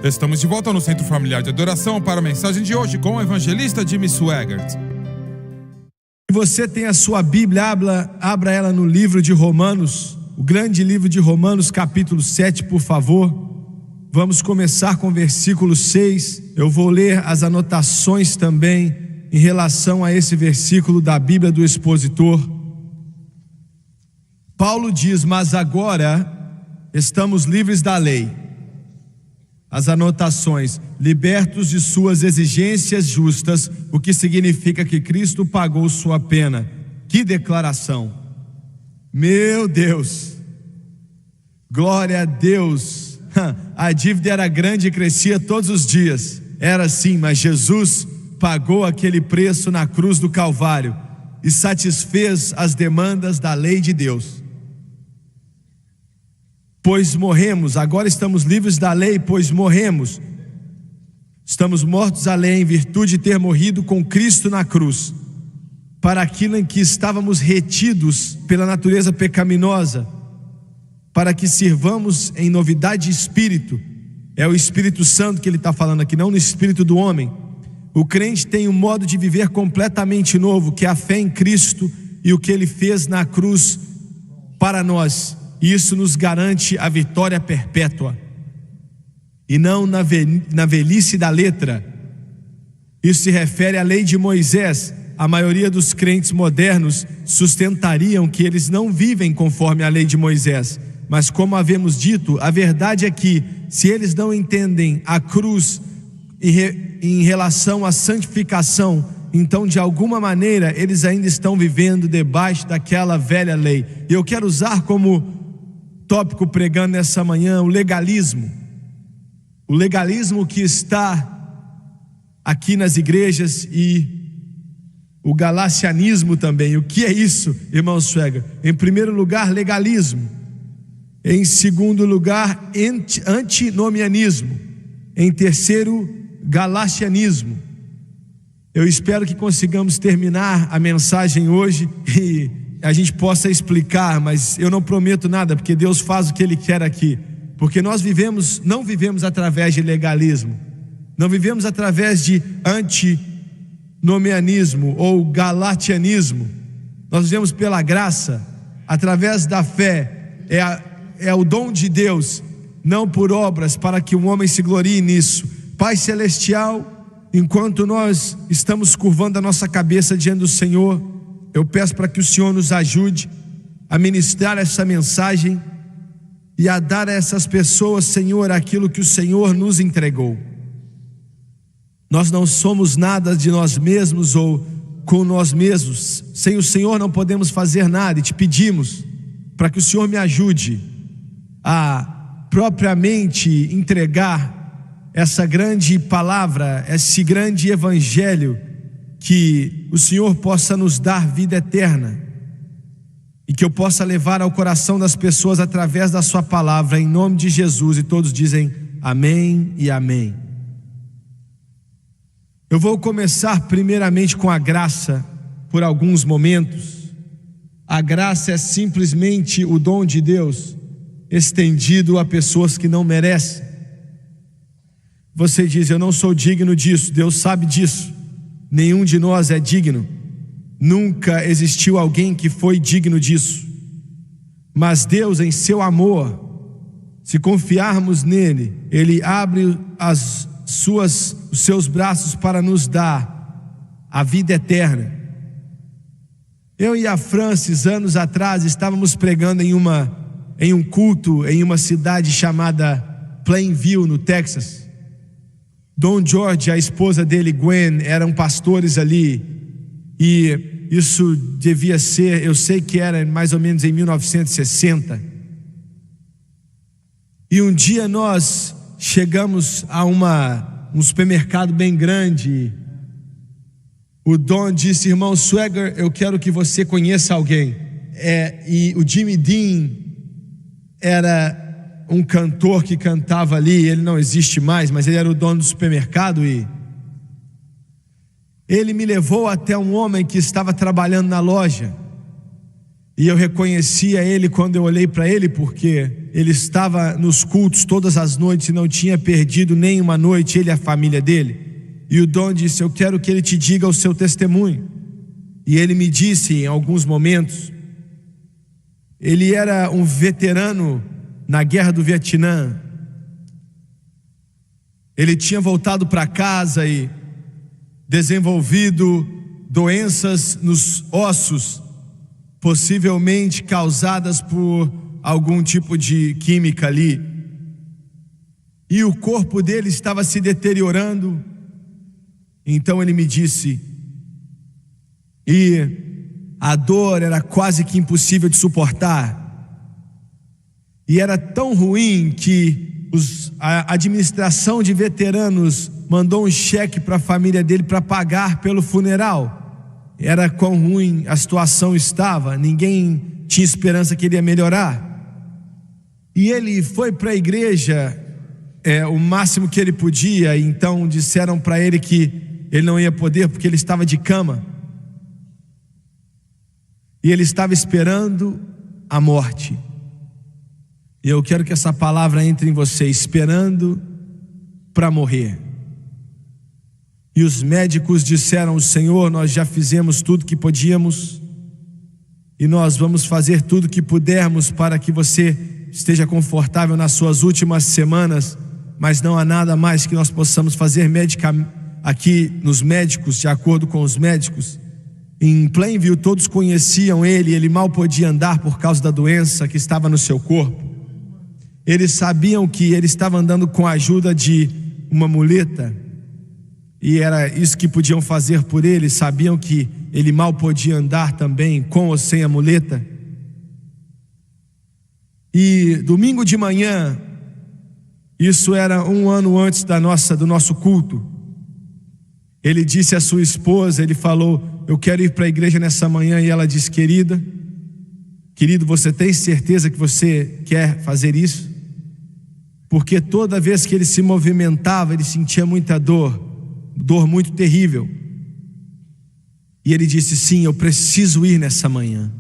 Estamos de volta no Centro Familiar de Adoração para a mensagem de hoje com o evangelista Jimmy Swaggart. Se você tem a sua Bíblia, abra ela no livro de Romanos, o grande livro de Romanos, capítulo 7, por favor. Vamos começar com o versículo 6. Eu vou ler as anotações também em relação a esse versículo da Bíblia do expositor. Paulo diz: mas agora estamos livres da lei. As anotações: libertos de suas exigências justas, o que significa que Cristo pagou sua pena. Que declaração! Meu Deus! Glória a Deus! A dívida era grande e crescia todos os dias. Era sim, mas Jesus pagou aquele preço na cruz do Calvário e satisfez as demandas da lei de Deus. Pois morremos, agora estamos livres da lei, pois morremos. Estamos mortos à lei em virtude de ter morrido com Cristo na cruz, para aquilo em que estávamos retidos pela natureza pecaminosa, para que sirvamos em novidade de espírito. É o Espírito Santo que ele está falando aqui, não no espírito do homem. O crente tem um modo de viver completamente novo, que é a fé em Cristo e o que ele fez na cruz para nós. Isso nos garante a vitória perpétua, e não na velhice da letra. Isso se refere à lei de Moisés. A maioria dos crentes modernos sustentariam que eles não vivem conforme a lei de Moisés, mas como havemos dito, a verdade é que, se eles não entendem a cruz em relação à santificação, então de alguma maneira eles ainda estão vivendo debaixo daquela velha lei. E eu quero usar como tópico, pregando nessa manhã, o legalismo. O legalismo que está aqui nas igrejas, e o galacianismo também. O que é isso, irmão Swaggart? Em primeiro lugar, legalismo. Em segundo lugar, antinomianismo. Em terceiro, galacianismo. Eu espero que consigamos terminar a mensagem hoje e a gente possa explicar, mas eu não prometo nada, porque Deus faz o que Ele quer aqui. Porque nós não vivemos através de legalismo, não vivemos através de antinomianismo ou galatianismo. Nós vivemos pela graça, através da fé. É o dom de Deus, não por obras, para que o homem se glorie nisso. Pai Celestial, enquanto nós estamos curvando a nossa cabeça diante do Senhor, eu peço para que o Senhor nos ajude a ministrar essa mensagem e a dar a essas pessoas, Senhor, aquilo que o Senhor nos entregou. Nós não somos nada de nós mesmos ou com nós mesmos. Sem o Senhor não podemos fazer nada, e te pedimos para que o Senhor me ajude a propriamente entregar essa grande palavra, esse grande evangelho, que o Senhor possa nos dar vida eterna e que eu possa levar ao coração das pessoas através da sua palavra, em nome de Jesus. E todos dizem amém e amém. Eu vou começar primeiramente com a graça por alguns momentos. A graça é simplesmente o dom de Deus estendido a pessoas que não merecem. Você diz: eu não sou digno disso. Deus sabe disso. Nenhum de nós é digno. Nunca existiu alguém que foi digno disso. Mas Deus, em seu amor, se confiarmos nele, Ele abre os seus braços para nos dar a vida eterna. Eu e a Francis, anos atrás, estávamos pregando em um culto em uma cidade chamada Plainville, no Texas. Don George, a esposa dele, Gwen, eram pastores ali, e isso devia ser, eu sei que era mais ou menos em 1960. E um dia nós chegamos a um supermercado bem grande. O Don disse: irmão Swaggart, eu quero que você conheça alguém. E o Jimmy Dean era um cantor que cantava ali. Ele não existe mais, mas ele era o dono do supermercado, e ele me levou até um homem que estava trabalhando na loja. E eu reconhecia ele quando eu olhei para ele, porque ele estava nos cultos todas as noites e não tinha perdido nenhuma noite, ele e a família dele. E o Dom disse: eu quero que ele te diga o seu testemunho. E ele me disse em alguns momentos, ele era um veterano na guerra do Vietnã. Ele tinha voltado para casa e desenvolvido doenças nos ossos, possivelmente causadas por algum tipo de química ali. E o corpo dele estava se deteriorando. Então ele me disse, e a dor era quase que impossível de suportar. E era tão ruim que a administração de veteranos mandou um cheque para a família dele para pagar pelo funeral. Era quão ruim a situação estava, ninguém tinha esperança que ele ia melhorar. E ele foi para a igreja o máximo que ele podia. Então disseram para ele que ele não ia poder porque ele estava de cama. E ele estava esperando a morte. E eu quero que essa palavra entre em você, esperando para morrer. E os médicos disseram: Senhor, nós já fizemos tudo que podíamos e nós vamos fazer tudo que pudermos para que você esteja confortável nas suas últimas semanas, mas não há nada mais que nós possamos fazer aqui nos médicos, de acordo com os médicos. Em Plainview todos conheciam ele mal podia andar por causa da doença que estava no seu corpo. Eles sabiam que ele estava andando com a ajuda de uma muleta, e era isso que podiam fazer por ele. Sabiam que ele mal podia andar também, com ou sem a muleta. E domingo de manhã, isso era um ano antes do nosso culto, ele disse à sua esposa, ele falou: eu quero ir para a igreja nessa manhã. E ela disse: querido, você tem certeza que você quer fazer isso? Porque toda vez que ele se movimentava, ele sentia muita dor muito terrível. E ele disse: sim, eu preciso ir nessa manhã.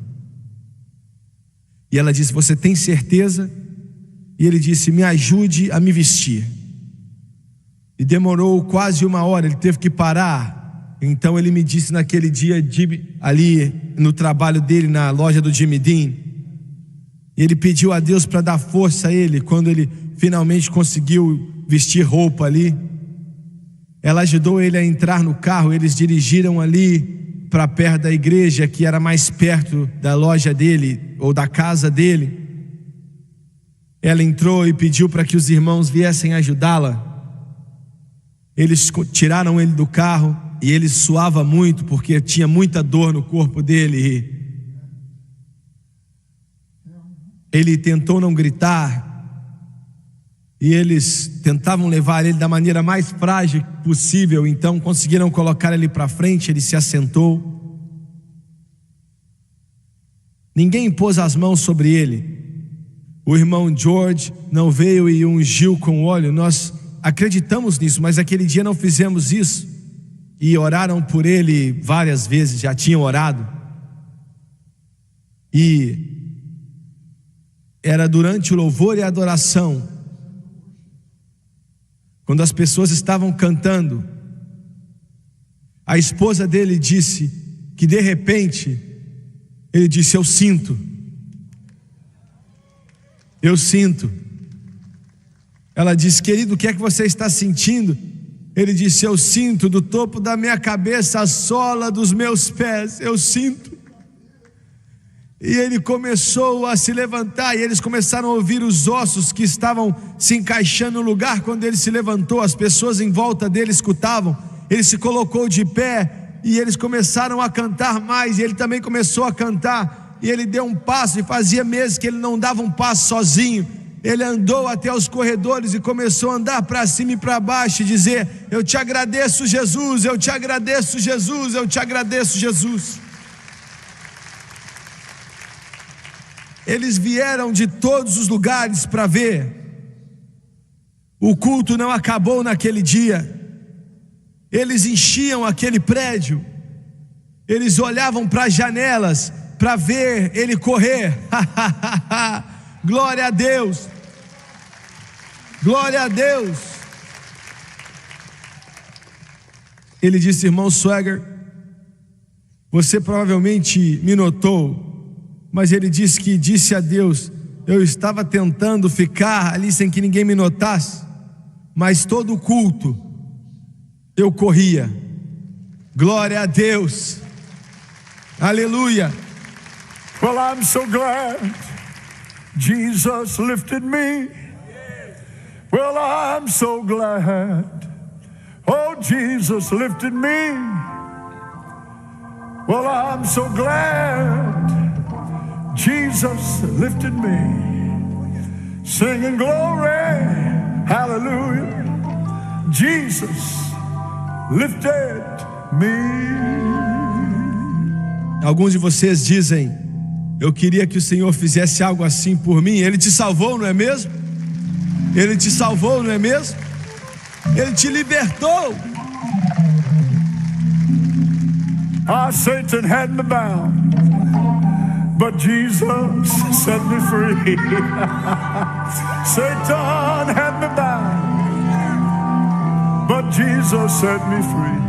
E ela disse: você tem certeza? E ele disse: me ajude a me vestir. E demorou quase uma hora, ele teve que parar. Então ele me disse naquele dia, ali no trabalho dele, na loja do Jimmy Dean, ele pediu a Deus para dar força a ele. Quando ele finalmente conseguiu vestir roupa ali, ela ajudou ele a entrar no carro. Eles dirigiram ali para perto da igreja, que era mais perto da loja dele, ou da casa dele. Ela entrou e pediu para que os irmãos viessem ajudá-la. Eles tiraram ele do carro e ele suava muito, porque tinha muita dor no corpo dele. Ele tentou não gritar, e eles tentavam levar ele da maneira mais frágil possível. Então conseguiram colocar ele para frente. Ele se assentou. Ninguém pôs as mãos sobre ele. O irmão George não veio e ungiu com óleo. Nós acreditamos nisso, mas aquele dia não fizemos isso. E oraram por ele várias vezes, já tinham orado. E era durante o louvor e a adoração, quando as pessoas estavam cantando, a esposa dele disse que de repente, ele disse: eu sinto. Ela disse: querido, o que é que você está sentindo? Ele disse: eu sinto do topo da minha cabeça à sola dos meus pés, eu sinto. E ele começou a se levantar, e eles começaram a ouvir os ossos que estavam se encaixando no lugar. Quando ele se levantou, as pessoas em volta dele escutavam. Ele se colocou de pé, e eles começaram a cantar mais, e ele também começou a cantar. E ele deu um passo, e fazia meses que ele não dava um passo sozinho. Ele andou até os corredores e começou a andar para cima e para baixo e dizer: eu te agradeço, Jesus, eu te agradeço, Jesus, eu te agradeço, Jesus. Eles vieram de todos os lugares para ver. O culto não acabou naquele dia. Eles enchiam aquele prédio. Eles olhavam para as janelas, para ver ele correr. Glória a Deus. Glória a Deus. Ele disse: irmão Swagger, você provavelmente me notou, mas ele disse que disse a Deus: eu estava tentando ficar ali sem que ninguém me notasse, mas todo o culto eu corria. Glória a Deus. Aleluia. Well, I'm so glad Jesus lifted me. Well, I'm so glad, oh, Jesus lifted me. Well, I'm so glad Jesus lifted me. Singing glory, hallelujah. Jesus lifted me. Alguns de vocês dizem: eu queria que o Senhor fizesse algo assim por mim. Ele te salvou, não é mesmo? Ele te salvou, não é mesmo? Ele te libertou. Satan had me bound, but Jesus set me free. Satan had me bound, but Jesus set me free.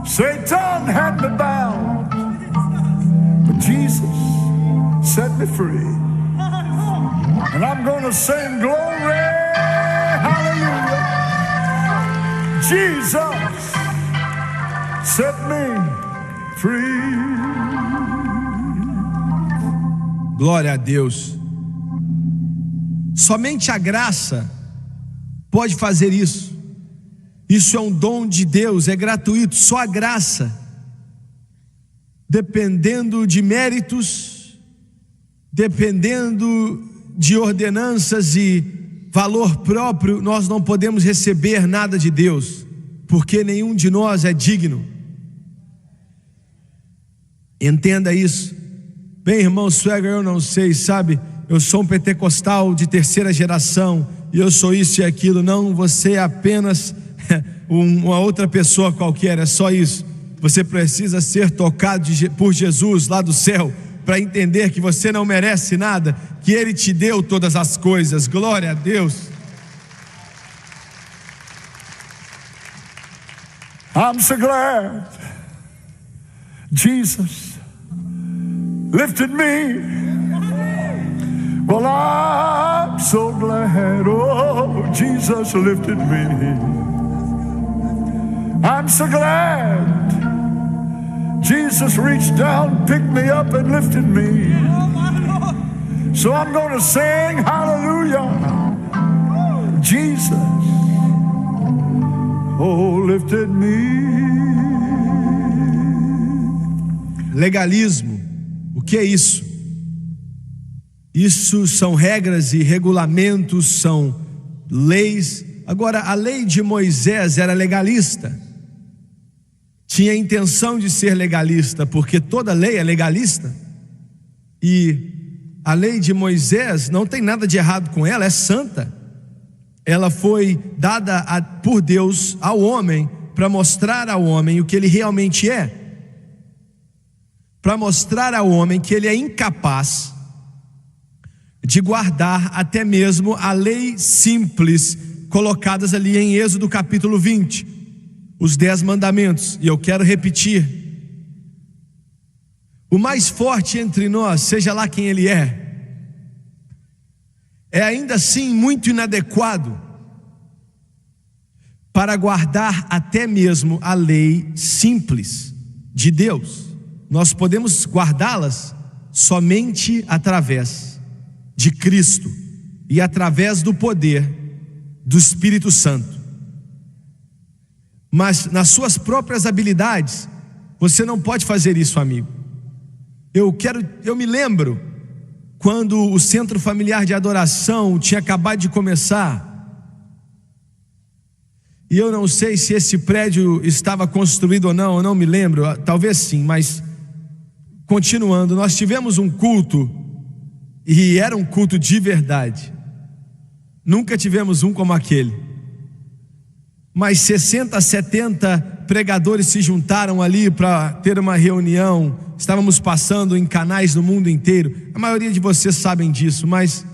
Satan had me bound, but Jesus set me free. And I'm going to sing glory, hallelujah. Jesus set me free. Glória a Deus. Somente a graça pode fazer isso. Isso é um dom de Deus, é gratuito, só a graça. Dependendo de méritos, dependendo de ordenanças e valor próprio, nós não podemos receber nada de Deus, porque nenhum de nós é digno. Entenda isso. Bem, irmão Swagger, eu não sei, sabe, eu sou um pentecostal de terceira geração, e eu sou isso e aquilo. Não, você é apenas uma outra pessoa qualquer, é só isso. Você precisa ser tocado por Jesus lá do céu, para entender que você não merece nada, que Ele te deu todas as coisas. Glória a Deus. I'm so glad Jesus lifted me. Well, I'm so glad, oh, Jesus lifted me. I'm so glad Jesus reached down, picked me up and lifted me. So I'm going to sing hallelujah. Jesus, oh, lifted me. Legalismo, o que é isso? Isso são regras e regulamentos, são leis. Agora, a lei de Moisés era legalista. Tinha a intenção de ser legalista, porque toda lei é legalista. E a lei de Moisés não tem nada de errado com ela, é santa. Ela foi dada por Deus ao homem, para mostrar ao homem o que ele realmente é, para mostrar ao homem que ele é incapaz de guardar até mesmo a lei simples, colocadas ali em Êxodo capítulo 20, os 10 mandamentos. E eu quero repetir: o mais forte entre nós, seja lá quem ele é ainda assim muito inadequado para guardar até mesmo a lei simples de Deus. Nós podemos guardá-las somente através de Cristo e através do poder do Espírito Santo. Mas nas suas próprias habilidades, você não pode fazer isso, amigo. Eu me lembro quando o Centro Familiar de Adoração tinha acabado de começar. E eu não sei se esse prédio estava construído ou não, eu não me lembro, talvez sim, mas continuando, nós tivemos um culto, e era um culto de verdade. Nunca tivemos um como aquele. Mas 60, 70 pregadores se juntaram ali para ter uma reunião. Estávamos passando em canais no mundo inteiro. A maioria de vocês sabem disso, mas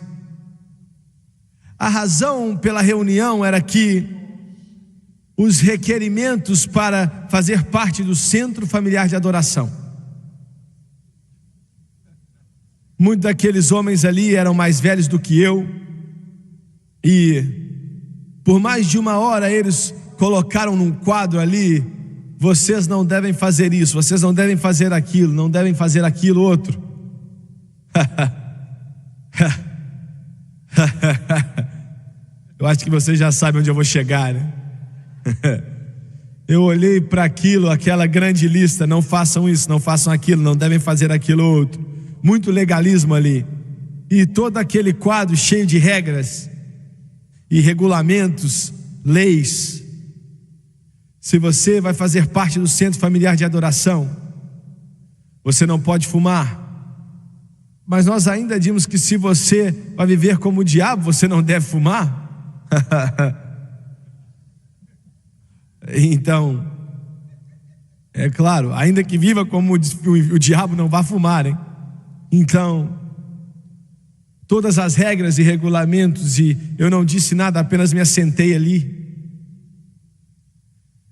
a razão pela reunião era que os requerimentos para fazer parte do Centro Familiar de Adoração, muitos daqueles homens ali eram mais velhos do que eu, e por mais de 1 hora eles colocaram num quadro ali: vocês não devem fazer isso, vocês não devem fazer aquilo, não devem fazer aquilo outro. Eu acho que vocês já sabem onde eu vou chegar, né? Eu olhei para aquilo, aquela grande lista: não façam isso, não façam aquilo, não devem fazer aquilo outro. Muito legalismo ali. E todo aquele quadro cheio de regras e regulamentos, leis. Se você vai fazer parte do Centro Familiar de Adoração, você não pode fumar. Mas nós ainda dizemos que se você vai viver como o diabo, você não deve fumar. Então, é claro, ainda que viva como o diabo, não vá fumar, hein? Então, todas as regras e regulamentos, e eu não disse nada, apenas me assentei ali.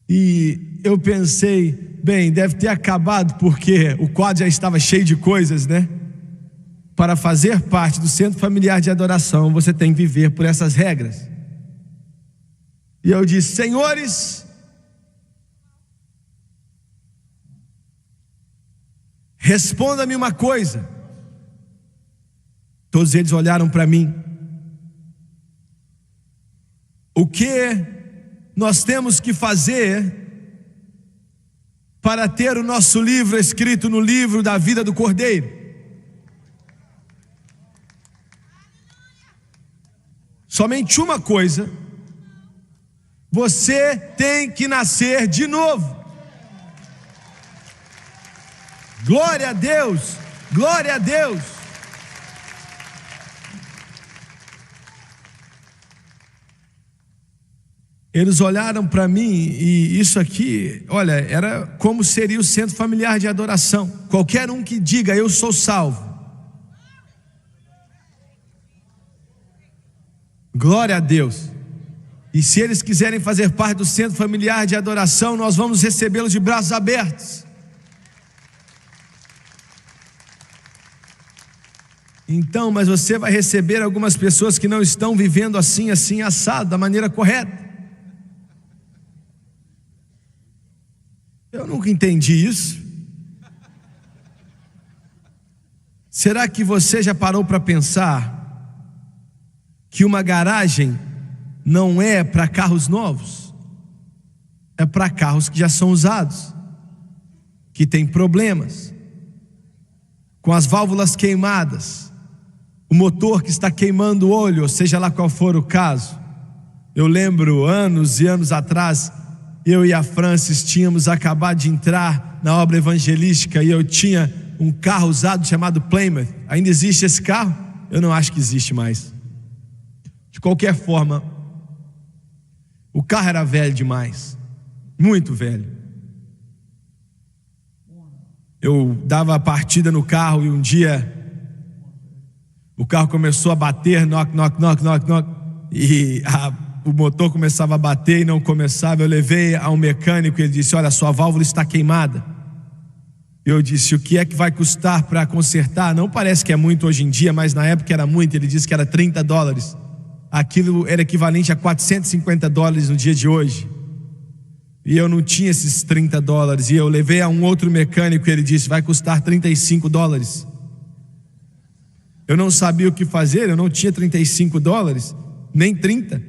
E eu pensei, bem, deve ter acabado, porque o quadro já estava cheio de coisas, né? Para fazer parte do Centro Familiar de Adoração, você tem que viver por essas regras. E eu disse: senhores, responda-me uma coisa. Todos eles olharam para mim. O que nós temos que fazer para ter o nosso livro escrito no livro da vida do Cordeiro? Somente uma coisa: você tem que nascer de novo. Glória a Deus, glória a Deus. Eles olharam para mim, e isso aqui, olha, era como seria o Centro Familiar de Adoração. Qualquer um que diga: eu sou salvo. Glória a Deus. E se eles quiserem fazer parte do Centro Familiar de Adoração, nós vamos recebê-los de braços abertos. Então, mas você vai receber algumas pessoas que não estão vivendo assim, assado, da maneira correta. Eu nunca entendi isso. Será que você já parou para pensar que uma garagem não é para carros novos? É para carros que já são usados, que tem problemas, com as válvulas queimadas, o motor que está queimando o óleo, ou seja lá qual for o caso. Eu lembro, anos e anos atrás, eu e a Francis tínhamos acabado de entrar na obra evangelística, e eu tinha um carro usado chamado Plymouth. Ainda existe esse carro? Eu não acho que existe mais. De qualquer forma, o carro era velho demais, muito velho. Eu dava a partida no carro, e um dia o carro começou a bater, knock, knock, knock, knock, knock, e o motor começava a bater e não começava. Eu levei a um mecânico e ele disse: olha, sua válvula está queimada. Eu disse: o que é que vai custar para consertar? Não parece que é muito hoje em dia, mas na época era muito. Ele disse que era $30. Aquilo era equivalente a $450 no dia de hoje. E eu não tinha esses $30. E eu levei a um outro mecânico e ele disse: vai custar $35. Eu não sabia o que fazer, eu não tinha $35, nem 30.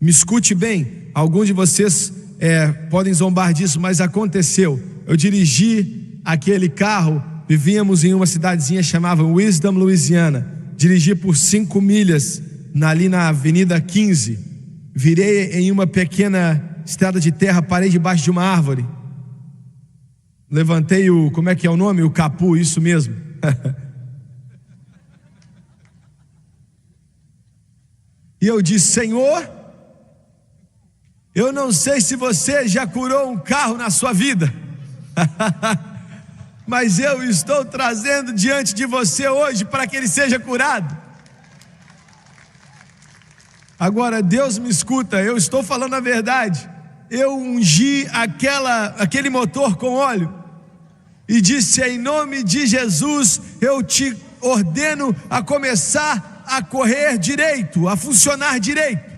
Me escute bem, alguns de vocês podem zombar disso, mas aconteceu. Eu dirigi aquele carro, vivíamos em uma cidadezinha chamada Wisdom, Louisiana. Dirigi por 5 milhas ali na Avenida 15. Virei em uma pequena estrada de terra, parei debaixo de uma árvore. Levantei como é que é o nome? O capu, isso mesmo. E eu disse: Senhor, Eu não sei se você já curou um carro na sua vida, mas eu estou trazendo diante de você hoje para que ele seja curado. Agora, Deus me escuta, eu estou falando a verdade. Eu ungi aquele motor com óleo e disse: em nome de Jesus, eu te ordeno a começar a correr direito, a funcionar direito.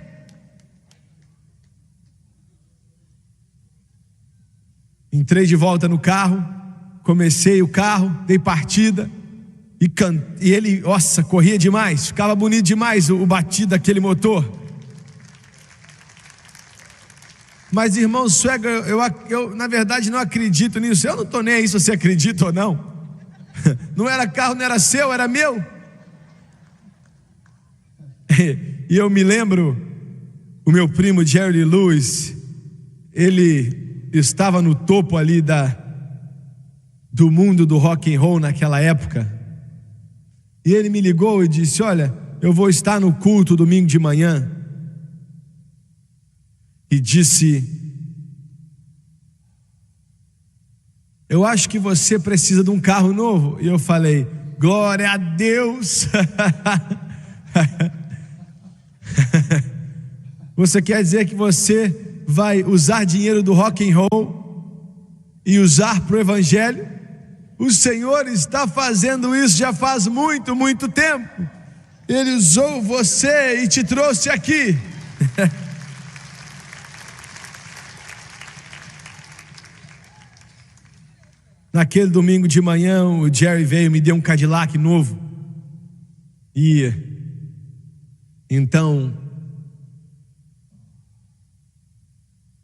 Entrei de volta no carro, comecei o carro, dei partida e ele, nossa, corria demais, ficava bonito demais o batido daquele motor. Mas, irmão Suega, eu na verdade não acredito nisso. Eu não estou nem aí se você acredita ou não. Não era carro, não era seu, era meu. E eu me lembro, o meu primo Jerry Lewis, ele estava no topo ali do mundo do rock and roll naquela época. E ele me ligou e disse: olha, eu vou estar no culto domingo de manhã. E disse: eu acho que você precisa de um carro novo. E eu falei: glória a Deus. Você quer dizer que você vai usar dinheiro do rock and roll e usar para o evangelho? O Senhor está fazendo isso já faz muito, muito tempo. Ele usou você e te trouxe aqui. Naquele domingo de manhã, o Jerry veio e me deu um Cadillac novo. E então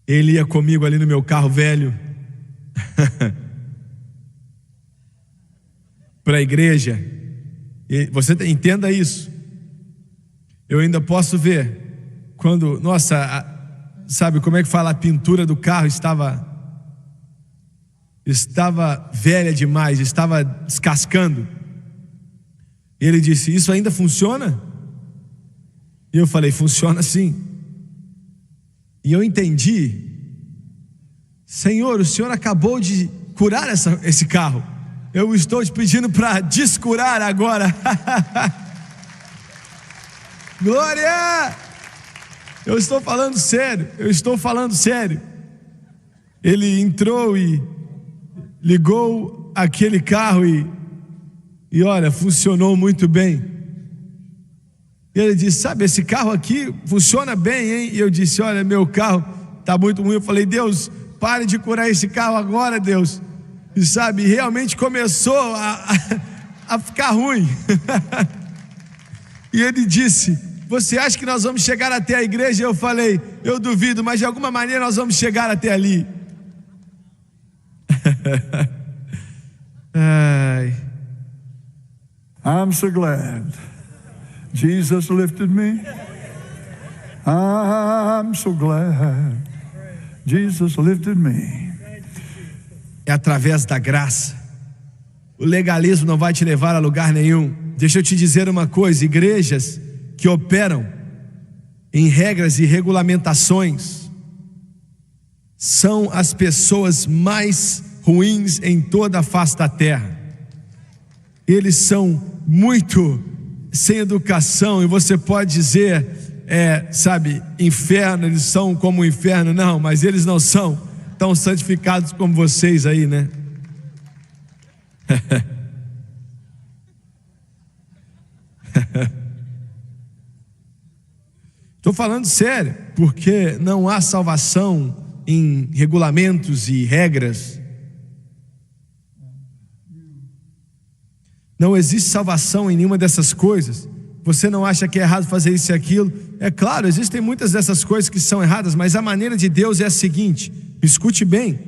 ele ia comigo ali no meu carro velho para a igreja. E você entenda isso. Eu ainda posso ver quando, nossa, sabe como é que fala? A pintura do carro estava velha demais, estava descascando. E ele disse: isso ainda funciona? E eu falei: funciona sim. E eu entendi: Senhor, o Senhor acabou de curar esse carro. Eu estou te pedindo para descurar agora. Glória! Eu estou falando sério. Ele entrou e ligou aquele carro e olha, funcionou muito bem. E ele disse: sabe, esse carro aqui funciona bem, hein? E eu disse: olha, meu carro está muito ruim. Eu falei: Deus, pare de curar esse carro agora, Deus. E sabe, realmente começou a ficar ruim. E ele disse: você acha que nós vamos chegar até a igreja? Eu falei: eu duvido, mas de alguma maneira nós vamos chegar até ali. Ai. I'm so glad Jesus lifted me. I'm so glad Jesus lifted me. É através da graça. O legalismo não vai te levar a lugar nenhum. Deixa eu te dizer uma coisa: igrejas que operam em regras e regulamentações são as pessoas mais ruins em toda a face da terra. Eles são muito sem educação, e você pode dizer, sabe, inferno, eles são como o inferno. Não, mas eles não são tão santificados como vocês aí, né? Estou falando sério, porque não há salvação em regulamentos e regras. Não existe salvação em nenhuma dessas coisas. Você não acha que é errado fazer isso e aquilo? É claro, existem muitas dessas coisas que são erradas, mas a maneira de Deus é a seguinte: escute bem.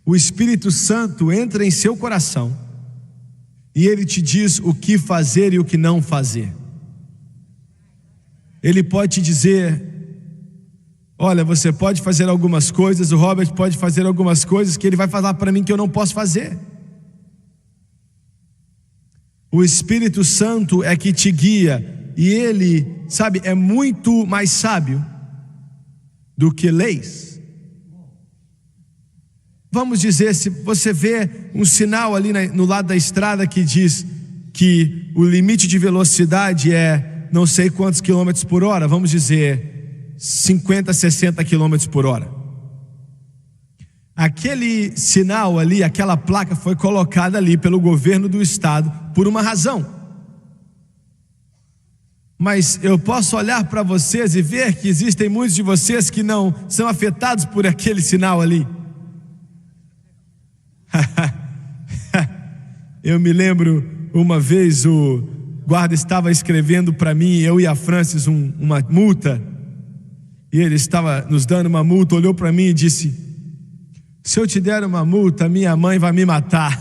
O Espírito Santo entra em seu coração e ele te diz o que fazer e o que não fazer. Ele pode te dizer: olha, você pode fazer algumas coisas, o Robert pode fazer algumas coisas que ele vai falar para mim que eu não posso fazer. O Espírito Santo é que te guia, e ele, sabe, é muito mais sábio do que leis. Vamos dizer, se você vê um sinal ali no lado da estrada que diz que o limite de velocidade é não sei quantos quilômetros por hora, vamos dizer 50, 60 quilômetros por hora. Aquele sinal ali, aquela placa foi colocada ali pelo governo do estado por uma razão. Mas eu posso olhar para vocês e ver que existem muitos de vocês que não são afetados por aquele sinal ali. Eu me lembro uma vez o guarda estava escrevendo para mim, eu e a Francis, uma multa. E ele estava nos dando uma multa, olhou para mim e disse: se eu te der uma multa, minha mãe vai me matar.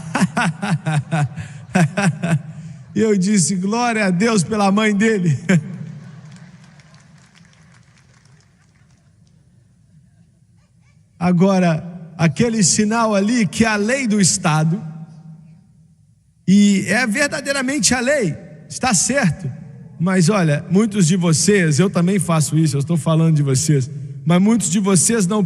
E eu disse: glória a Deus pela mãe dele. Agora, aquele sinal ali que é a lei do estado, e é verdadeiramente a lei, está certo. Mas olha, muitos de vocês, eu também faço isso, eu estou falando de vocês, mas muitos de vocês não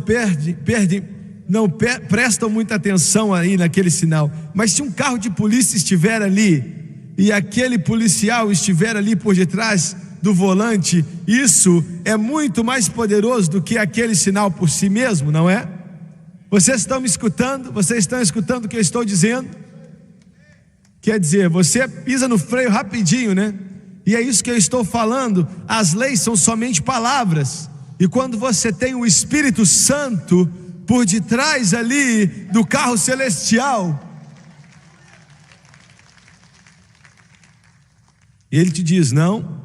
prestam muita atenção aí naquele sinal. Mas se um carro de polícia estiver ali e aquele policial estiver ali por detrás do volante, isso é muito mais poderoso do que aquele sinal por si mesmo, não é? Vocês estão me escutando? Vocês estão escutando o que eu estou dizendo? Quer dizer, você pisa no freio rapidinho, né? E é isso que eu estou falando. As leis são somente palavras, e quando você tem o Espírito Santo por detrás ali do carro celestial, ele te diz: não.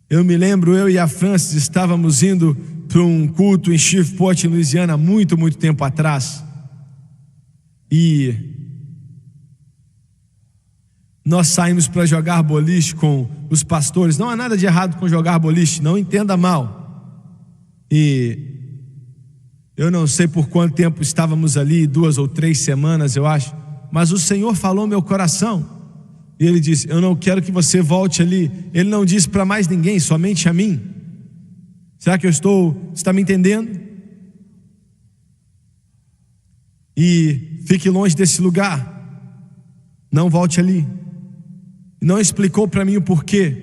Eu me lembro, eu e a Francis estávamos indo para um culto em Shreveport, em Louisiana, muito tempo atrás. E nós saímos para jogar boliche com os pastores. Não há nada de errado com jogar boliche, não entenda mal. E eu não sei por quanto tempo estávamos ali, 2 ou 3 semanas, eu acho. Mas o Senhor falou no meu coração. E Ele disse: eu não quero que você volte ali. Ele não disse para mais ninguém, somente a mim. Será que você está me entendendo? E fique longe desse lugar. Não volte ali. Não explicou para mim o porquê.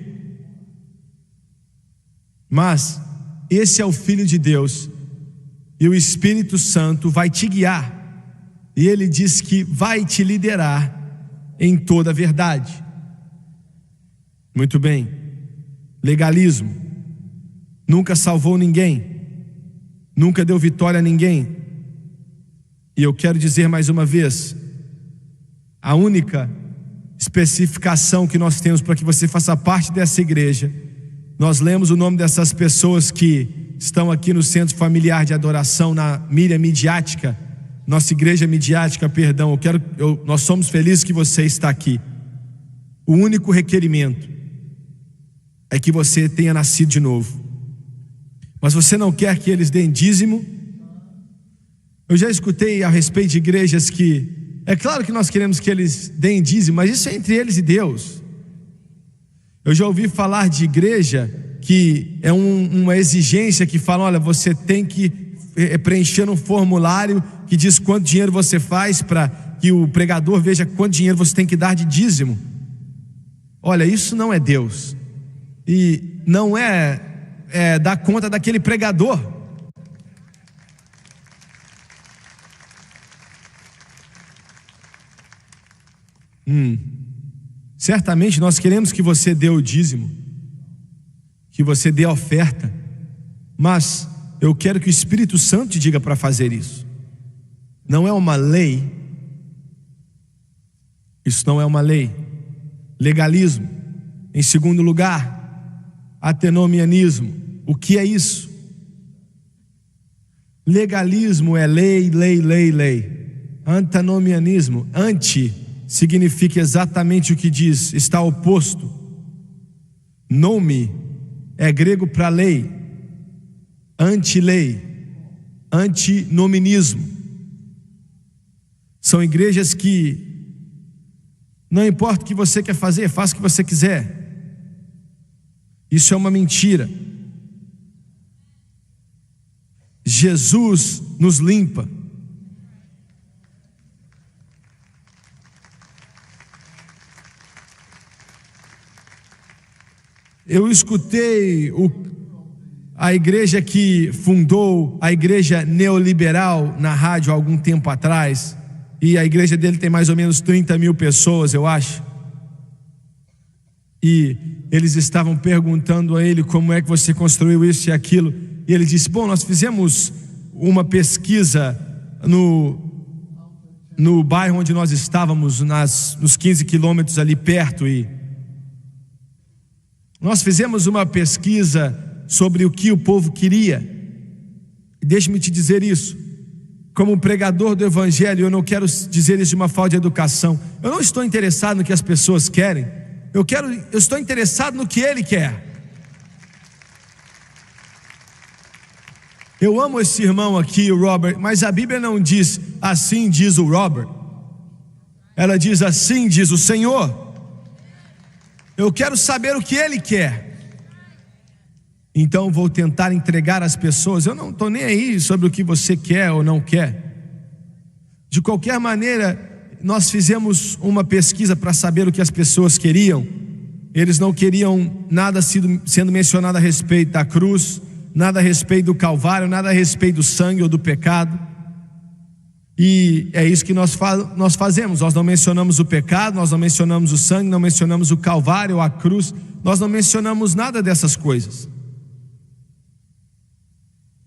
Mas esse é o Filho de Deus, e o Espírito Santo vai te guiar. E Ele diz que vai te liderar em toda a verdade. Muito bem. Legalismo nunca salvou ninguém, nunca deu vitória a ninguém. E eu quero dizer mais uma vez: a única especificação que nós temos para que você faça parte dessa igreja, nós lemos o nome dessas pessoas que estão aqui no Centro Familiar de Adoração, na Mídia Midiática, nossa igreja midiática, perdão. Nós somos felizes que você está aqui. O único requerimento é que você tenha nascido de novo. Mas você não quer que eles deem dízimo? Eu já escutei a respeito de igrejas que, é claro que nós queremos que eles deem dízimo, mas isso é entre eles e Deus. Eu já ouvi falar de igreja que é uma exigência que fala: olha, você tem que preencher um formulário que diz quanto dinheiro você faz, para que o pregador veja quanto dinheiro você tem que dar de dízimo. Olha, isso não é Deus, e não é dar conta daquele pregador. Certamente nós queremos que você dê o dízimo, que você dê a oferta, mas eu quero que o Espírito Santo te diga para fazer isso. Não é uma lei. Isso não é uma lei. Legalismo. Em segundo lugar, antinomianismo. O que é isso? Legalismo é lei. Antinomianismo, anti significa exatamente o que diz, está oposto. Nome é grego para lei. Anti-lei, antinominismo. São igrejas que não importa o que você quer fazer, faça o que você quiser. Isso é uma mentira. Jesus nos limpa. Eu escutei a igreja que fundou a igreja neoliberal na rádio há algum tempo atrás, e a igreja dele tem mais ou menos 30 mil pessoas, eu acho. E eles estavam perguntando a ele como é que você construiu isso e aquilo, e ele disse: bom, nós fizemos uma pesquisa no bairro onde nós estávamos, nos 15 quilômetros ali perto, e nós fizemos uma pesquisa sobre o que o povo queria. E deixe-me te dizer isso, como pregador do evangelho, eu não quero dizer isso de uma falta de educação. Eu não estou interessado no que as pessoas querem, eu estou interessado no que Ele quer. Eu amo esse irmão aqui, o Robert, mas a Bíblia não diz assim diz o Robert, ela diz assim diz o Senhor. Eu quero saber o que Ele quer, então vou tentar entregar às pessoas. Eu não estou nem aí sobre o que você quer ou não quer. De qualquer maneira, nós fizemos uma pesquisa para saber o que as pessoas queriam. Eles não queriam nada sendo mencionado a respeito da cruz, nada a respeito do Calvário, nada a respeito do sangue ou do pecado. E é isso que nós fazemos. Nós não mencionamos o pecado, nós não mencionamos o sangue, não mencionamos o Calvário ou a cruz, nós não mencionamos nada dessas coisas.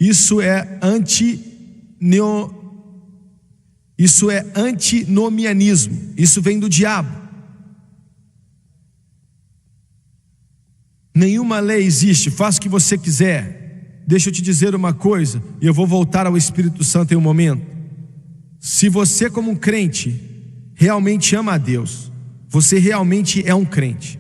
Isso é antinomianismo. Isso vem do diabo. Nenhuma lei existe, faça o que você quiser. Deixa eu te dizer uma coisa, e eu vou voltar ao Espírito Santo em um momento. Se você, como um crente, realmente ama a Deus, você realmente é um crente.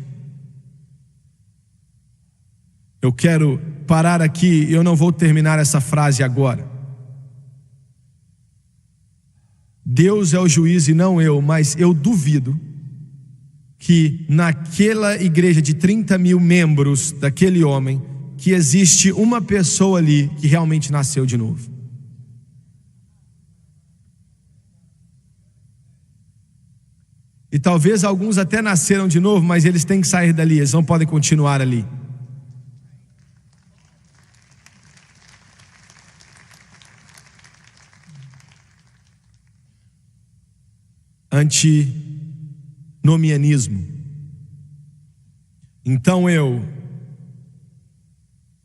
Eu quero parar aqui, eu não vou terminar essa frase agora. Deus é o juiz e não eu, mas eu duvido que naquela igreja de 30 mil membros daquele homem, que existe uma pessoa ali que realmente nasceu de novo. E talvez alguns até nasceram de novo, mas eles têm que sair dali, eles não podem continuar ali. Antinomianismo. Então eu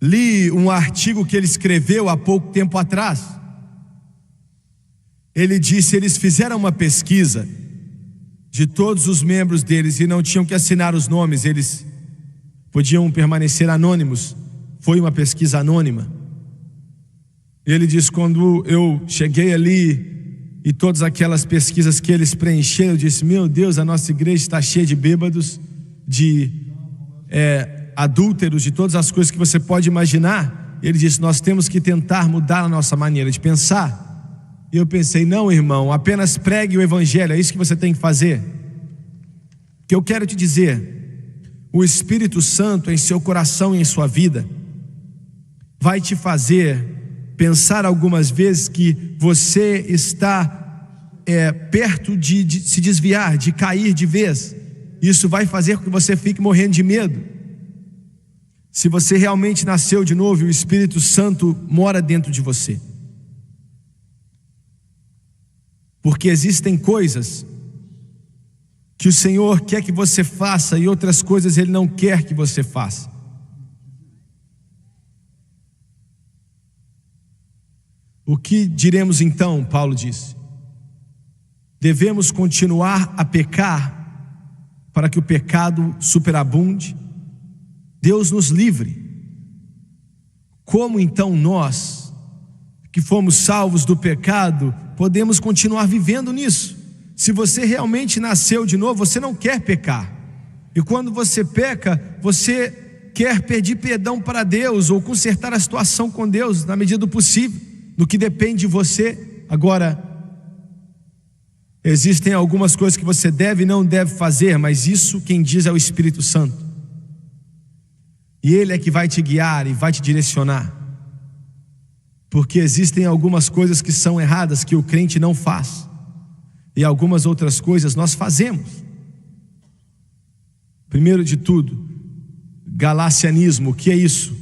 li um artigo que ele escreveu há pouco tempo atrás. Ele disse: eles fizeram uma pesquisa de todos os membros deles e não tinham que assinar os nomes, eles podiam permanecer anônimos. Foi uma pesquisa anônima. Ele diz: quando eu cheguei ali e todas aquelas pesquisas que eles preencheram, eu disse: meu Deus, a nossa igreja está cheia de bêbados, de adúlteros, de todas as coisas que você pode imaginar. Ele disse: nós temos que tentar mudar a nossa maneira de pensar. E eu pensei: não, irmão, apenas pregue o evangelho, é isso que você tem que fazer. O que eu quero te dizer, o Espírito Santo em seu coração e em sua vida vai te fazer pensar algumas vezes que você está perto de se desviar, de cair de vez. Isso vai fazer com que você fique morrendo de medo. Se você realmente nasceu de novo e o Espírito Santo mora dentro de você. Porque existem coisas que o Senhor quer que você faça e outras coisas Ele não quer que você faça. O que diremos então? Paulo disse: devemos continuar a pecar para que o pecado superabunde? Deus nos livre. Como então nós, que fomos salvos do pecado, podemos continuar vivendo nisso? Se você realmente nasceu de novo, você não quer pecar. E quando você peca, você quer pedir perdão para Deus ou consertar a situação com Deus na medida do possível, no que depende de você. Agora, existem algumas coisas que você deve e não deve fazer, mas isso quem diz é o Espírito Santo. E Ele é que vai te guiar e vai te direcionar. Porque existem algumas coisas que são erradas que o crente não faz, e algumas outras coisas nós fazemos. Primeiro de tudo, galacianismo. O que é isso?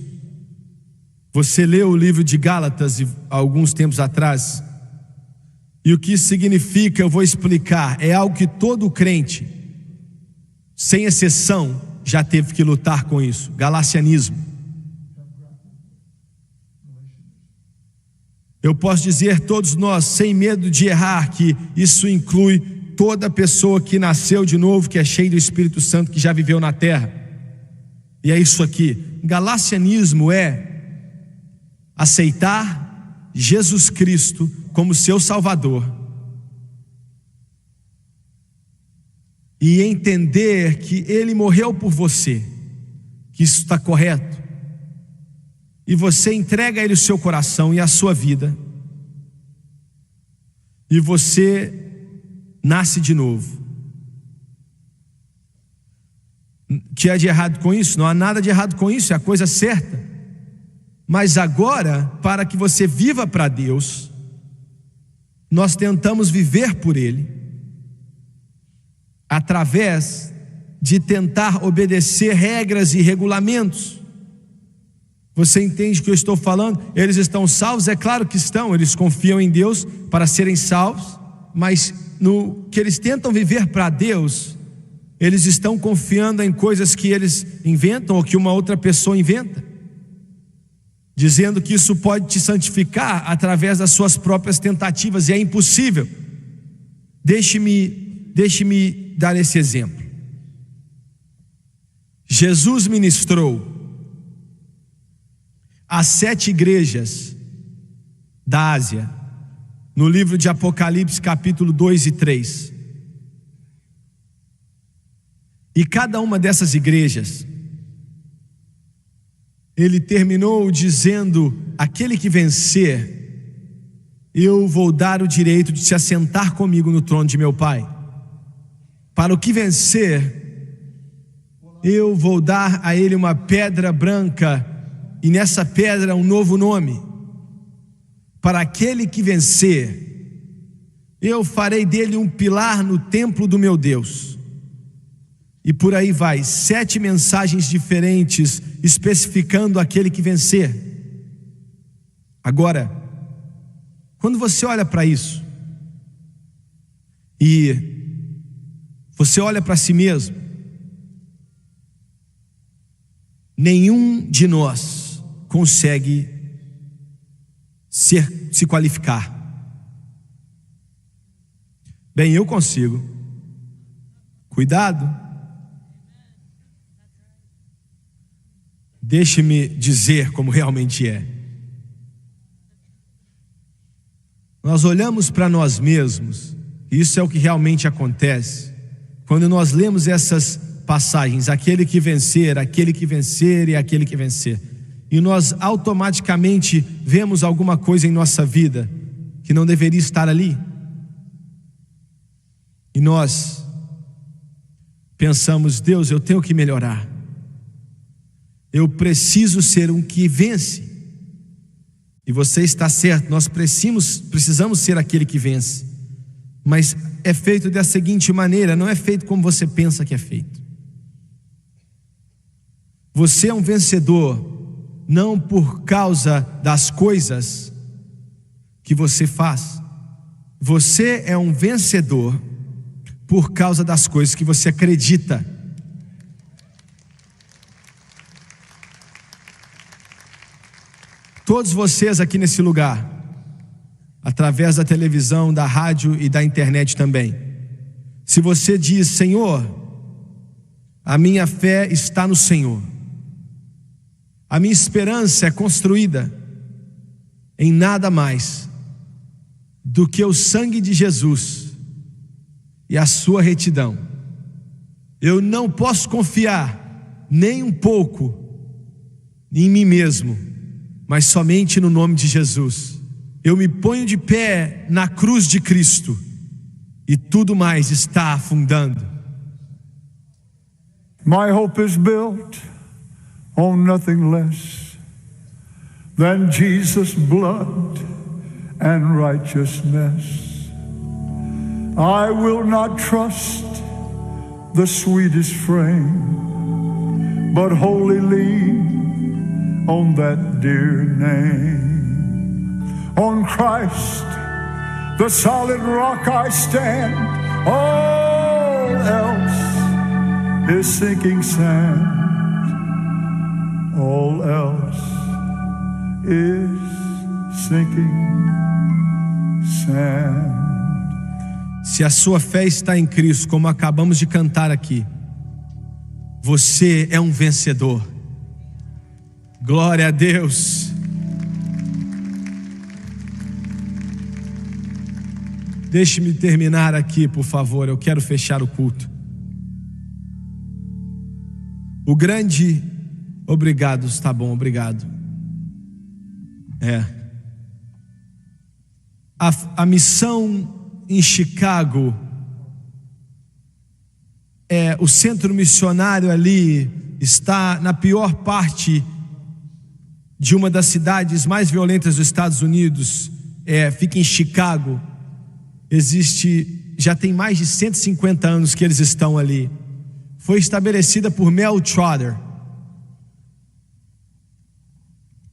Você leu o livro de Gálatas alguns tempos atrás, e o que isso significa eu vou explicar. É algo que todo crente, sem exceção, já teve que lutar com isso. Galacianismo. Eu posso dizer, todos nós, sem medo de errar, que isso inclui toda pessoa que nasceu de novo, que é cheia do Espírito Santo, que já viveu na terra. E é isso aqui. Galacianismo é aceitar Jesus Cristo como seu Salvador e entender que Ele morreu por você, que isso está correto, e você entrega a Ele o seu coração e a sua vida, e você nasce de novo. O que há de errado com isso? Não há nada de errado com isso, é a coisa certa. Mas agora, para que você viva para Deus, nós tentamos viver por Ele, através de tentar obedecer regras e regulamentos. Você entende o que eu estou falando? Eles estão salvos? É claro que estão, eles confiam em Deus para serem salvos, mas no que eles tentam viver para Deus, eles estão confiando em coisas que eles inventam ou que uma outra pessoa inventa, dizendo que isso pode te santificar através das suas próprias tentativas, e é impossível. Deixe-me dar esse exemplo. Jesus ministrou às 7 igrejas da Ásia, no livro de Apocalipse, capítulo 2 e 3. E cada uma dessas igrejas, ele terminou dizendo: aquele que vencer, eu vou dar o direito de se assentar comigo no trono de meu Pai. Para o que vencer, eu vou dar a ele uma pedra branca, e nessa pedra um novo nome. Para aquele que vencer, eu farei dele um pilar no templo do meu Deus. E por aí vai, 7 mensagens diferentes especificando aquele que vencer. Agora, quando você olha para isso, e você olha para si mesmo, nenhum de nós consegue se qualificar. Bem, eu consigo. Cuidado. Deixe-me dizer como realmente é. Nós olhamos para nós mesmos, e isso é o que realmente acontece quando nós lemos essas passagens: aquele que vencer, aquele que vencer e aquele que vencer. E nós automaticamente vemos alguma coisa em nossa vida que não deveria estar ali. E nós pensamos: Deus, eu tenho que melhorar. Eu preciso ser um que vence. E você está certo, nós precisamos ser aquele que vence. Mas é feito da seguinte maneira, não é feito como você pensa que é feito. Você é um vencedor não por causa das coisas que você faz. Você é um vencedor por causa das coisas que você acredita. Todos vocês aqui nesse lugar, através da televisão, da rádio e da internet também, se você diz: Senhor, a minha fé está no Senhor, a minha esperança é construída em nada mais do que o sangue de Jesus e a sua retidão, eu não posso confiar nem um pouco em mim mesmo, mas somente no nome de Jesus. Eu me ponho de pé na cruz de Cristo e tudo mais está afundando. My hope is built on nothing less than Jesus' blood and righteousness. I will not trust the sweetest frame, but wholly lean on that dear name. On Christ, the solid rock I stand. All else is sinking sand. All else is sinking sand. Se a sua fé está em Cristo, como acabamos de cantar aqui, você é um vencedor. Glória a Deus. Deixe-me terminar aqui, por favor. Eu quero fechar o culto. O grande... Obrigado, está bom, obrigado. A missão em Chicago, o centro missionário ali está na pior parte de uma das cidades mais violentas dos Estados Unidos. Fica em Chicago. Já tem mais de 150 anos que eles estão ali. Foi estabelecida por Mel Trotter.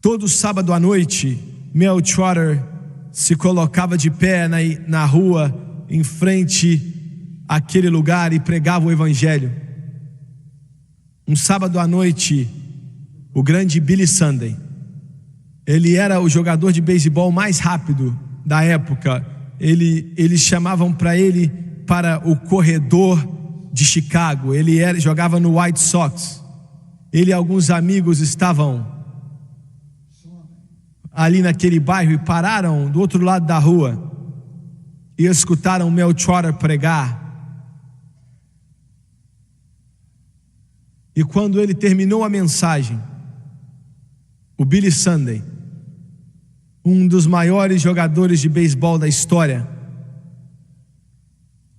Todo sábado à noite, Mel Trotter se colocava de pé na rua, em frente àquele lugar, e pregava o evangelho. Um sábado à noite, o grande Billy Sunday, ele era o jogador de beisebol mais rápido da época. Eles chamavam para o corredor de Chicago. Ele jogava no White Sox. Ele e alguns amigos estavam ali naquele bairro e pararam do outro lado da rua e escutaram Mel Trotter pregar. E quando ele terminou a mensagem, o Billy Sunday, um dos maiores jogadores de beisebol da história,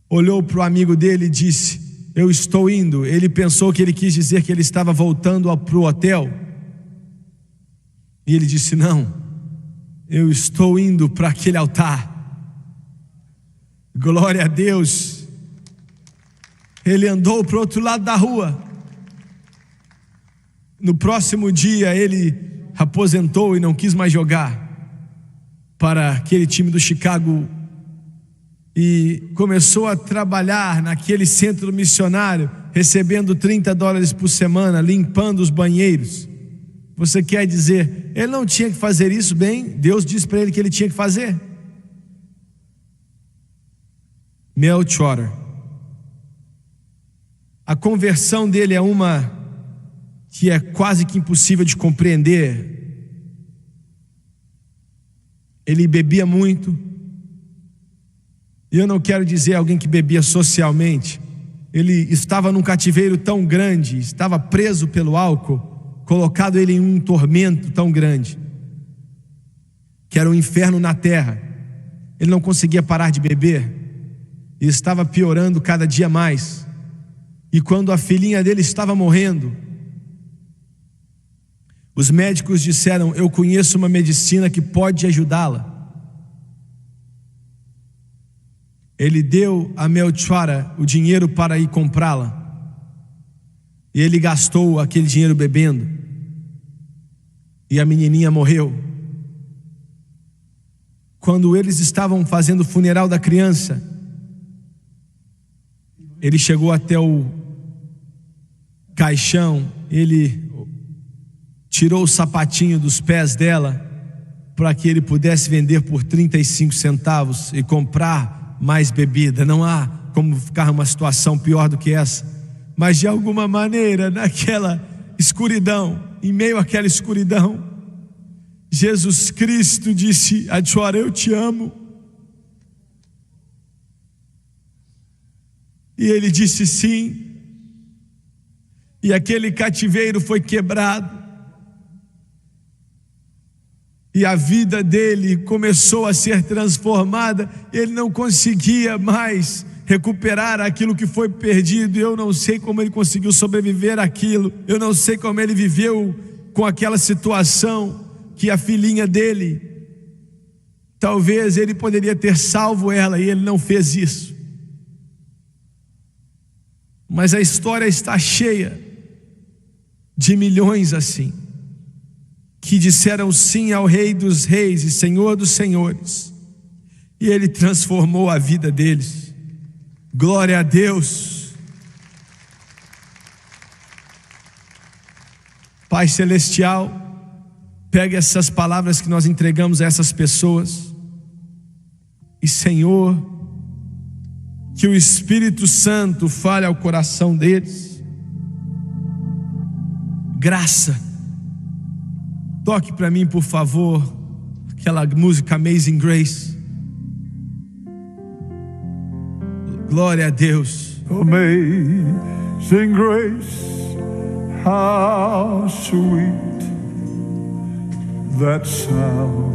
olhou para o amigo dele e disse: eu estou indo. Ele pensou que ele quis dizer que ele estava voltando para o hotel. E ele disse: não, eu estou indo para aquele altar. Glória a Deus. Ele andou para o outro lado da rua. No próximo dia ele aposentou e não quis mais jogar para aquele time do Chicago e começou a trabalhar naquele centro missionário, recebendo $30 por semana, limpando os banheiros. Você quer dizer, ele não tinha que fazer isso? Bem, Deus disse para ele que ele tinha que fazer. Mel Trotter, a conversão dele é uma que é quase que impossível de compreender. Ele bebia muito, e eu não quero dizer alguém que bebia socialmente. Ele estava num cativeiro tão grande, estava preso pelo álcool, colocado ele em um tormento tão grande, que era um inferno na terra. Ele não conseguia parar de beber, e estava piorando cada dia mais. E quando a filhinha dele estava morrendo, os médicos disseram: eu conheço uma medicina que pode ajudá-la. Ele deu a Mel Trotter o dinheiro para ir comprá-la, e ele gastou aquele dinheiro bebendo, e a menininha morreu. Quando eles estavam fazendo o funeral da criança, ele chegou até o caixão, ele tirou o sapatinho dos pés dela para que ele pudesse vender por 35 centavos e comprar mais bebida. Não há como ficar uma situação pior do que essa. Mas de alguma maneira, naquela escuridão, em meio àquela escuridão, Jesus Cristo disse a Trotter: eu te amo. E ele disse sim. E aquele cativeiro foi quebrado. E a vida dele começou a ser transformada. Ele não conseguia mais recuperar aquilo que foi perdido. Eu não sei como ele conseguiu sobreviver àquilo. Eu não sei como ele viveu com aquela situação. que a filhinha dele, talvez ele poderia ter salvo ela e ele não fez isso. Mas a história está cheia de milhões assim, que disseram sim ao Rei dos Reis e Senhor dos Senhores, e ele transformou a vida deles. Glória a Deus. Pai Celestial, pega essas palavras que nós entregamos a essas pessoas, e Senhor, que o Espírito Santo fale ao coração deles. Graça. Toque para mim, por favor, aquela música Amazing Grace. Glória a Deus. Amazing grace, how sweet that sound,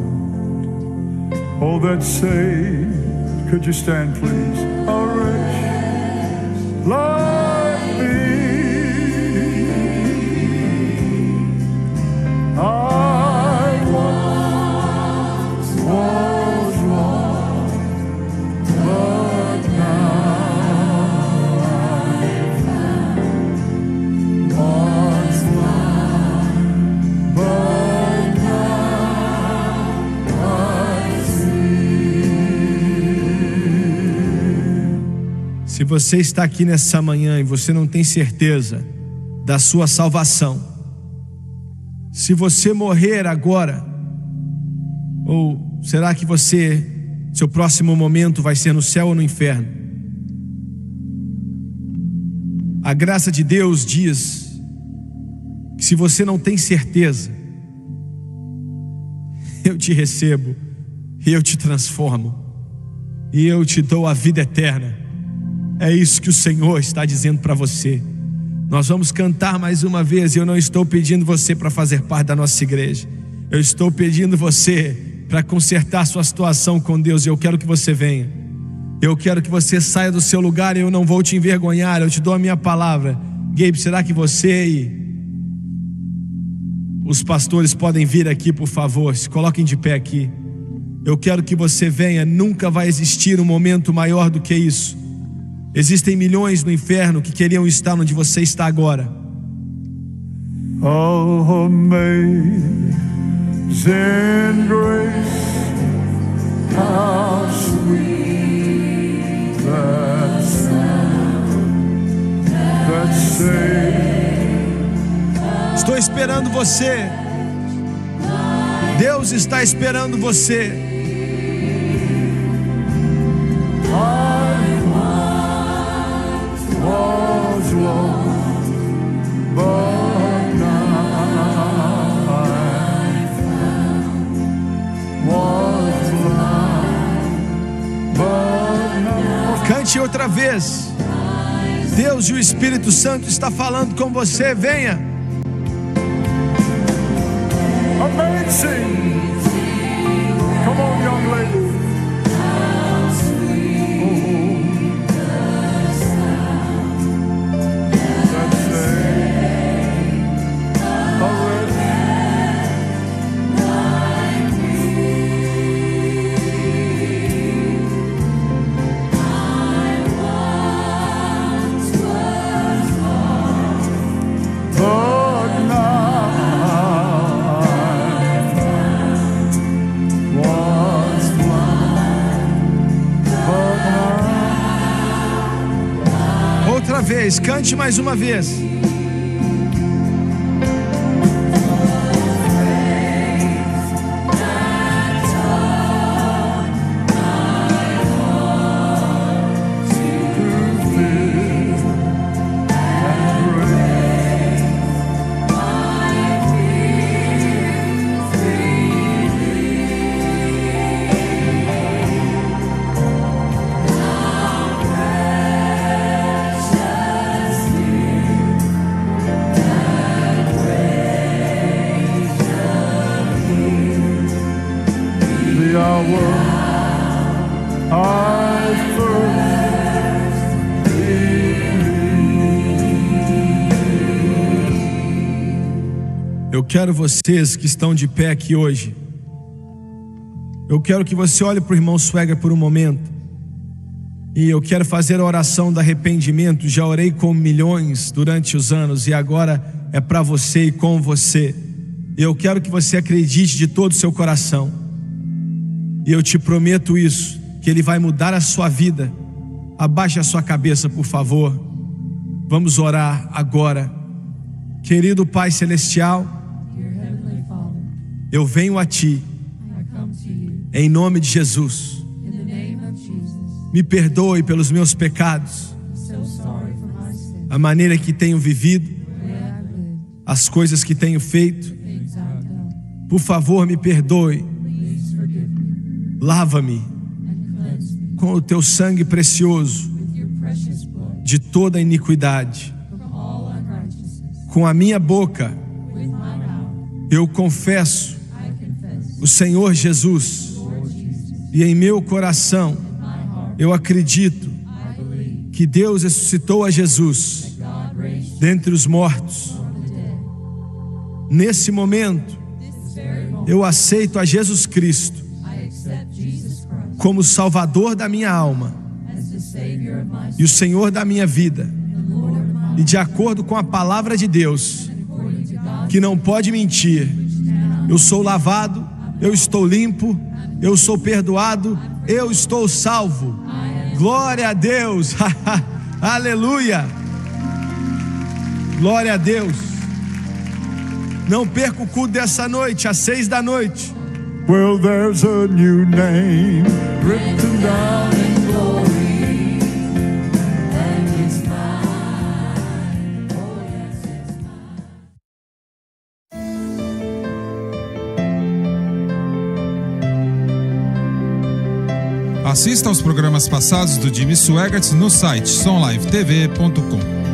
oh that saved. Could you stand please? A wretch like me, I once was lost, but now I'm found. Once blind, but now I see. Se você está aqui nessa manhã e você não tem certeza da sua salvação, se você morrer agora, ou será que seu próximo momento vai ser no céu ou no inferno? A graça de Deus diz que se você não tem certeza, eu te recebo, e eu te transformo, e eu te dou a vida eterna. É isso que o Senhor está dizendo para você. Nós vamos cantar mais uma vez, e eu não estou pedindo você para fazer parte da nossa igreja. Eu estou pedindo você para consertar sua situação com Deus, e eu quero que você venha. Eu quero que você saia do seu lugar, e eu não vou te envergonhar, eu te dou a minha palavra. Gabe, será que você e os pastores podem vir aqui, por favor? Se coloquem de pé aqui. Eu quero que você venha. Nunca vai existir um momento maior do que isso. Existem milhões no inferno que queriam estar onde você está agora. Oh, amazing grace, how sweet that sound that saved. Estou esperando você. Deus está esperando você. Was lost, but now I'm found. Was blind, but now. Cante outra vez. Deus e o Espírito Santo está falando com você. Venha. Amazing. Come on, young lady. Outra vez, cante mais uma vez. Eu quero vocês que estão de pé aqui hoje. Eu quero que você olhe para o irmão Swagger por um momento. E eu quero fazer a oração do arrependimento. Já orei com milhões durante os anos e agora é para você e com você. E eu quero que você acredite de todo o seu coração. E eu te prometo isso, que Ele vai mudar a sua vida. Abaixe a sua cabeça, por favor. Vamos orar agora. Querido Pai Celestial, eu venho a Ti, em nome de Jesus. Me perdoe pelos meus pecados, a maneira que tenho vivido, as coisas que tenho feito. Por favor, me perdoe. Lava-me com o Teu sangue precioso de toda iniquidade. Com a minha boca eu confesso o Senhor Jesus, e em meu coração eu acredito que Deus ressuscitou a Jesus dentre os mortos. Nesse momento eu aceito a Jesus Cristo como Salvador da minha alma e o Senhor da minha vida. E de acordo com a palavra de Deus, que não pode mentir, eu sou lavado, eu estou limpo, eu sou perdoado, eu estou salvo. Glória a Deus. Aleluia. Glória a Deus. Não perca o culto dessa noite, às 6 da noite. Well, there's a new name written down in glory, and it's mine. Oh, yes, it's Assista aos programas passados do Jimmy Swaggart no site sonlivetv.com.